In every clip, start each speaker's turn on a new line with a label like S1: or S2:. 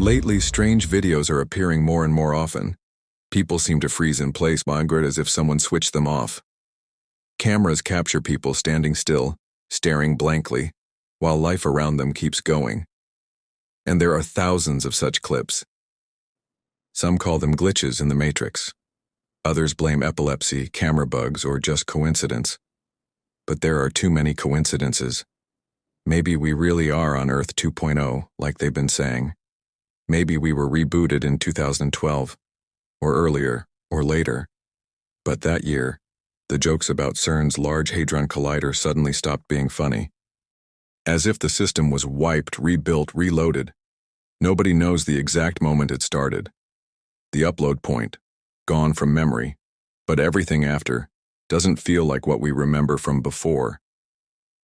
S1: Lately, strange videos are appearing more and more often. People seem to freeze in place, as if someone switched them off. Cameras capture people standing still, staring blankly, while life around them keeps going. And there are thousands of such clips. Some call them glitches in the matrix. Others blame epilepsy, camera bugs, or just coincidence. But there are too many coincidences. Maybe we really are on Earth 2.0, like they've been saying. Maybe we were rebooted in 2012, or earlier, or later. But that year, the jokes about CERN's Large Hadron Collider suddenly stopped being funny. As if the system was wiped, rebuilt, reloaded. Nobody knows the exact moment it started. The upload point, gone from memory, but everything after doesn't feel like what we remember from before.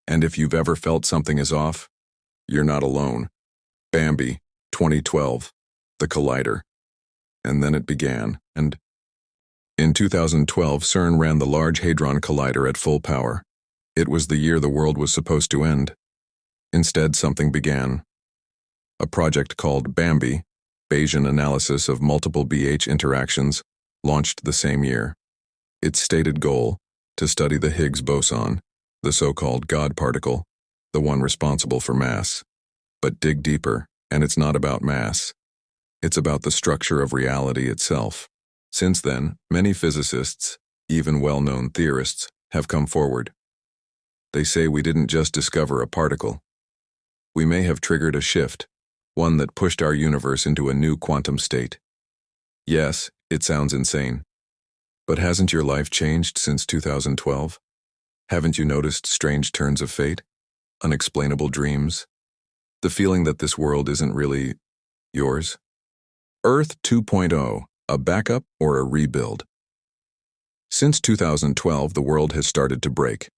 S1: And if you've ever felt something is off, you're not alone. Bambi, 2012, the Collider. And then it began, and in 2012, CERN ran the Large Hadron Collider at full power. It was the year the world was supposed to end. Instead, something began. A project called Bambi, Bayesian Analysis of Multiple BH Interactions, launched the same year. Its stated goal, to study the Higgs boson, the so-called God particle, the one responsible for mass. But dig deeper, and it's not about mass. It's about the structure of reality itself. Since then, many physicists, even well-known theorists, have come forward. They say we didn't just discover a particle. We may have triggered a shift, one that pushed our universe into a new quantum state. Yes, it sounds insane. But hasn't your life changed since 2012? Haven't you noticed strange turns of fate? Unexplainable dreams? The feeling that this world isn't really yours? Earth 2.0, a backup or a rebuild? Since 2012, the world has started to break.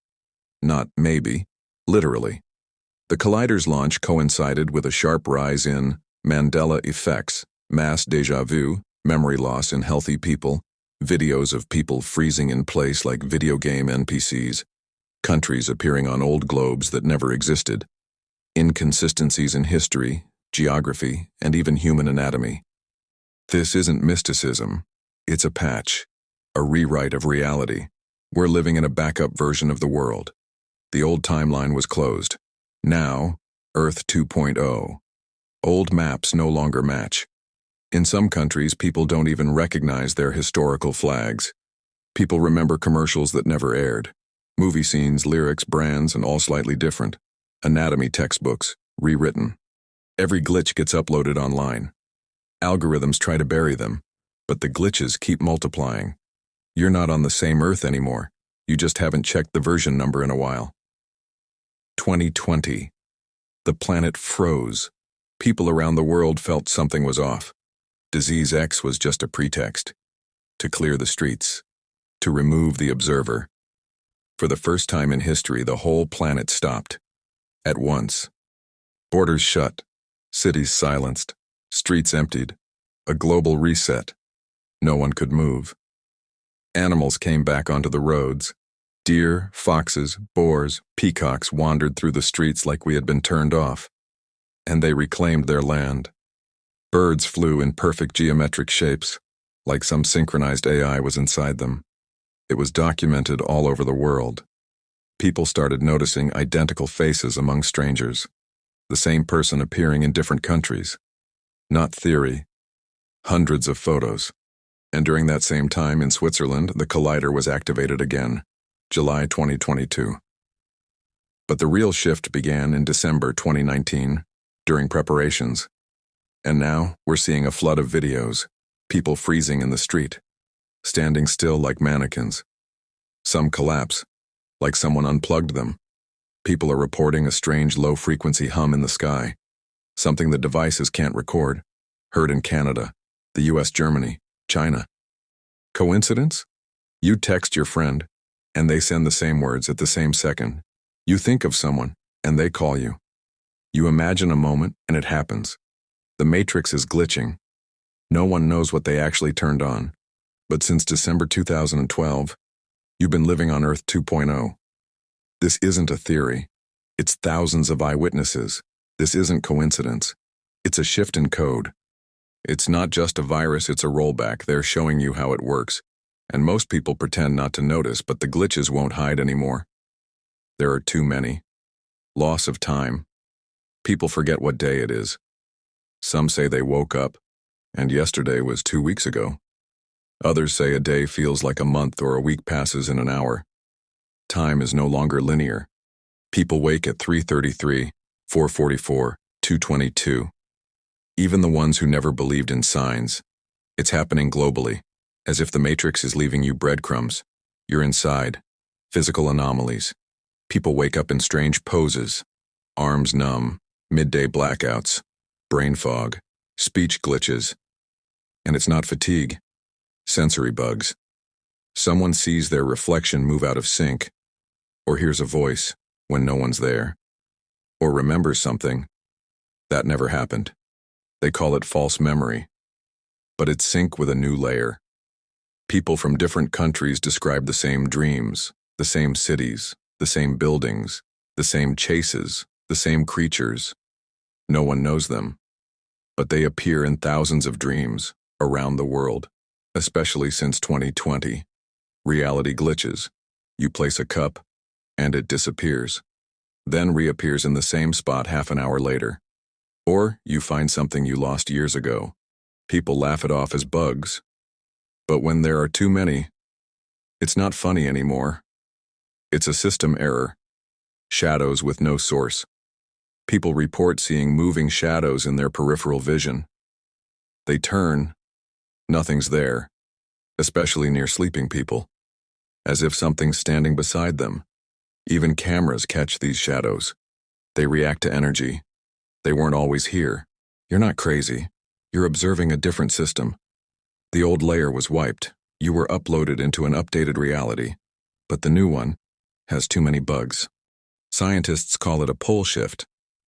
S1: Not maybe, literally. The Collider's launch coincided with a sharp rise in Mandela effects, mass déjà vu, memory loss in healthy people, videos of people freezing in place like video game NPCs, countries appearing on old globes that never existed, inconsistencies in history, geography, and even human anatomy. This isn't mysticism. It's a patch, a rewrite of reality. We're living in a backup version of the world. The old timeline was closed. Now, Earth 2.0. Old maps no longer match. In some countries, people don't even recognize their historical flags. People remember commercials that never aired. Movie scenes, lyrics, brands, and all slightly different. Anatomy textbooks, rewritten. Every glitch gets uploaded online. Algorithms try to bury them, but the glitches keep multiplying. You're not on the same Earth anymore. You just haven't checked the version number in a while. 2020. The planet froze. People around the world felt something was off. Disease X was just a pretext. To clear the streets. To remove the observer. For the first time in history, the whole planet stopped. At once. Borders shut. Cities silenced. Streets emptied. A global reset. No one could move. Animals came back onto the roads. Deer, foxes, boars, peacocks wandered through the streets like we had been turned off. And they reclaimed their land. Birds flew in perfect geometric shapes, like some synchronized AI was inside them. It was documented all over the world. People started noticing identical faces among strangers, the same person appearing in different countries. Not theory. Hundreds of photos. And during that same time in Switzerland, the Collider was activated again. July 2022. But the real shift began in December 2019, during preparations. And now, we're seeing a flood of videos, people freezing in the street, standing still like mannequins. Some collapse, like someone unplugged them. People are reporting a strange low-frequency hum in the sky, something the devices can't record, heard in Canada, the US, Germany, China. Coincidence? You text your friend, and they send the same words at the same second. You think of someone, and they call you. You imagine a moment, and it happens. The matrix is glitching. No one knows what they actually turned on. But since December 2012, you've been living on Earth 2.0. This isn't a theory. It's thousands of eyewitnesses. This isn't coincidence. It's a shift in code, It's not just a virus, it's a rollback. They're showing you how it works. And most people pretend not to notice, but the glitches won't hide anymore. There are too many. Loss of time. People forget what day it is. Some say they woke up, and yesterday was 2 weeks ago. Others say a day feels like a month or a week passes in an hour. Time is no longer linear. People wake at 3:33, 4:44, 2:22. Even the ones who never believed in signs. It's happening globally, as if the Matrix is leaving you breadcrumbs. You're inside. Physical anomalies. People wake up in strange poses. Arms numb, midday blackouts, brain fog, speech glitches. And it's not fatigue. Sensory bugs. Someone sees their reflection move out of sync, or hears a voice when no one's there, or remembers something. That never happened. They call it false memory. But it's sync with a new layer. People from different countries describe the same dreams, the same cities, the same buildings, the same chases, the same creatures. No one knows them, but they appear in thousands of dreams around the world, especially since 2020. Reality glitches. You place a cup, and it disappears, then reappears in the same spot half an hour later. Or you find something you lost years ago. People laugh it off as bugs. But when there are too many, it's not funny anymore. It's a system error. Shadows with no source. People report seeing moving shadows in their peripheral vision. They turn. Nothing's there, especially near sleeping people, as if something's standing beside them. Even cameras catch these shadows. They react to energy. They weren't always here. You're not crazy. You're observing a different system. The old layer was wiped. You were uploaded into an updated reality. But the new one has too many bugs. Scientists call it a pole shift,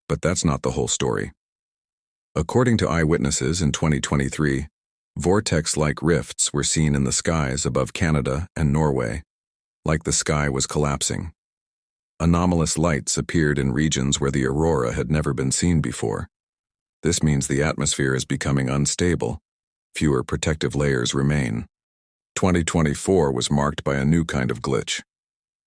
S1: but that's not the whole story. According to eyewitnesses in 2023, vortex-like rifts were seen in the skies above Canada and Norway, like the sky was collapsing. Anomalous lights appeared in regions where the aurora had never been seen before. This means the atmosphere is becoming unstable. Fewer protective layers remain. 2024 was marked by a new kind of glitch.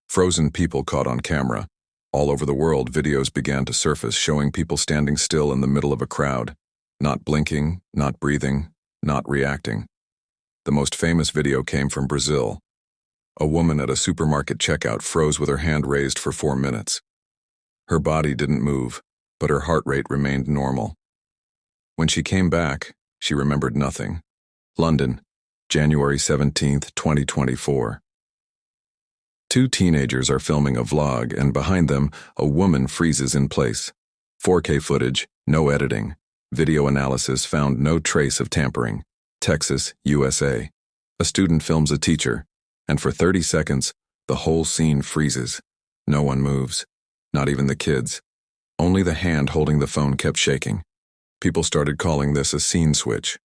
S1: Frozen people caught on camera. All over the world, videos began to surface showing people standing still in the middle of a crowd, not blinking, not breathing, not reacting. The most famous video came from Brazil. A woman at a supermarket checkout froze with her hand raised for 4 minutes. Her body didn't move, but her heart rate remained normal. When she came back, she remembered nothing. London, January 17, 2024. 2 teenagers are filming a vlog, and behind them, a woman freezes in place. 4K footage, no editing. Video analysis found no trace of tampering. Texas, USA. A student films a teacher, and for 30 seconds, the whole scene freezes. No one moves, not even the kids. Only the hand holding the phone kept shaking. People started calling this a scene switch.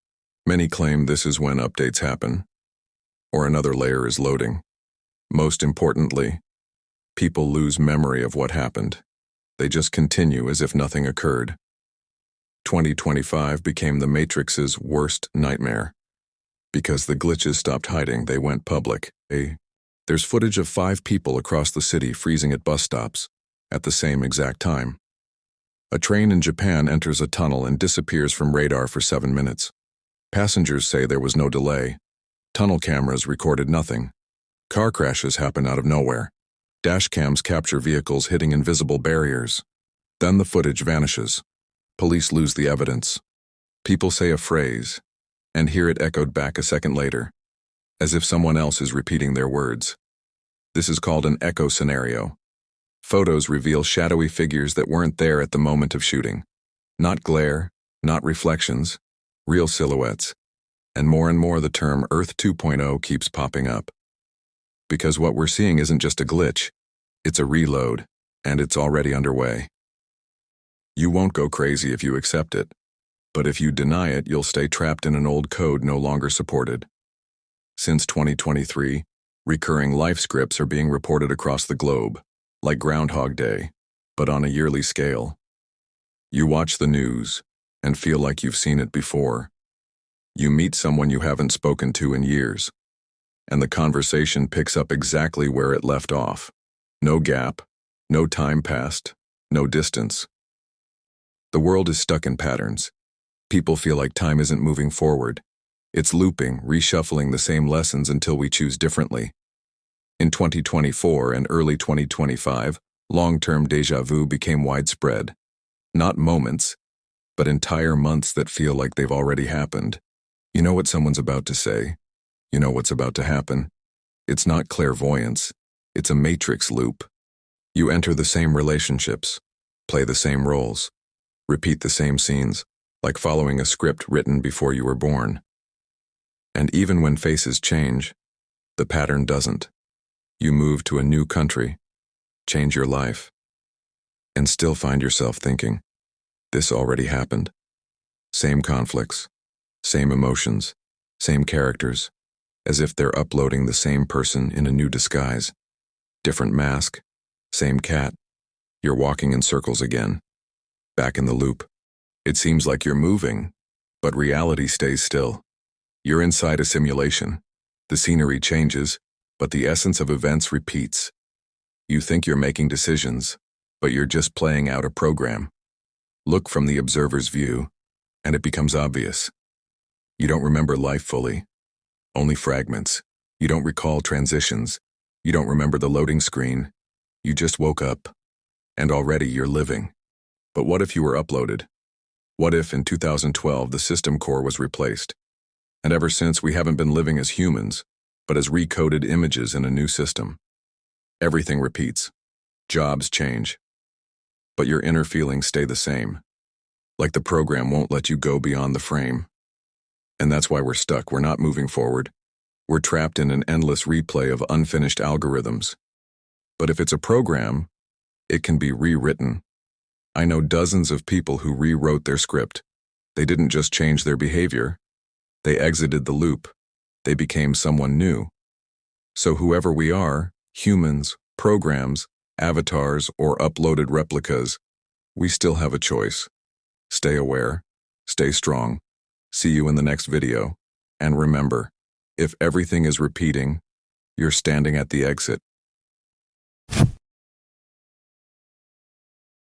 S1: Many claim this is when updates happen, or another layer is loading. Most importantly, people lose memory of what happened. They just continue as if nothing occurred. 2025 became the Matrix's worst nightmare. Because the glitches stopped hiding, they went public. There's footage of 5 people across the city freezing at bus stops at the same exact time. A train in Japan enters a tunnel and disappears from radar for 7 minutes. Passengers say there was no delay. Tunnel cameras recorded nothing. Car crashes happen out of nowhere. Dashcams capture vehicles hitting invisible barriers. Then the footage vanishes. Police lose the evidence. People say a phrase, and hear it echoed back a second later, as if someone else is repeating their words. This is called an echo scenario. Photos reveal shadowy figures that weren't there at the moment of shooting. Not glare, not reflections, real silhouettes. And more the term Earth 2.0 keeps popping up. Because what we're seeing isn't just a glitch, it's a reload, and it's already underway. You won't go crazy if you accept it, but if you deny it, you'll stay trapped in an old code no longer supported. Since 2023, recurring life scripts are being reported across the globe, like Groundhog Day, but on a yearly scale. You watch the news and feel like you've seen it before. You meet someone you haven't spoken to in years, and the conversation picks up exactly where it left off. No gap, no time passed, no distance. The world is stuck in patterns. People feel like time isn't moving forward. It's looping, reshuffling the same lessons until we choose differently. In 2024 and early 2025, long-term déjà vu became widespread. Not moments, but entire months that feel like they've already happened. You know what someone's about to say. You know what's about to happen. It's not clairvoyance. It's a matrix loop. You enter the same relationships, play the same roles, repeat the same scenes, like following a script written before you were born. And even when faces change, the pattern doesn't. You move to a new country, change your life, and still find yourself thinking, this already happened. Same conflicts, same emotions, same characters, as if they're uploading the same person in a new disguise. Different mask, same cat. You're walking in circles again. Back in the loop. It seems like you're moving, but reality stays still. You're inside a simulation. The scenery changes, but the essence of events repeats. You think you're making decisions, but you're just playing out a program. Look from the observer's view, and it becomes obvious. You don't remember life fully, only fragments. You don't recall transitions. You don't remember the loading screen. You just woke up, and already you're living. But what if you were uploaded? What if in 2012 the system core was replaced? And ever since we haven't been living as humans, but as recoded images in a new system. Everything repeats. Jobs change. But your inner feelings stay the same. Like the program won't let you go beyond the frame. And that's why we're stuck. We're not moving forward. We're trapped in an endless replay of unfinished algorithms. But if it's a program, it can be rewritten. I know dozens of people who rewrote their script. They didn't just change their behavior. They exited the loop. They became someone new. So whoever we are, humans, programs, avatars, or uploaded replicas, we still have a choice. Stay aware, stay strong. See you in the next video. And remember, if everything is repeating, you're standing at the exit.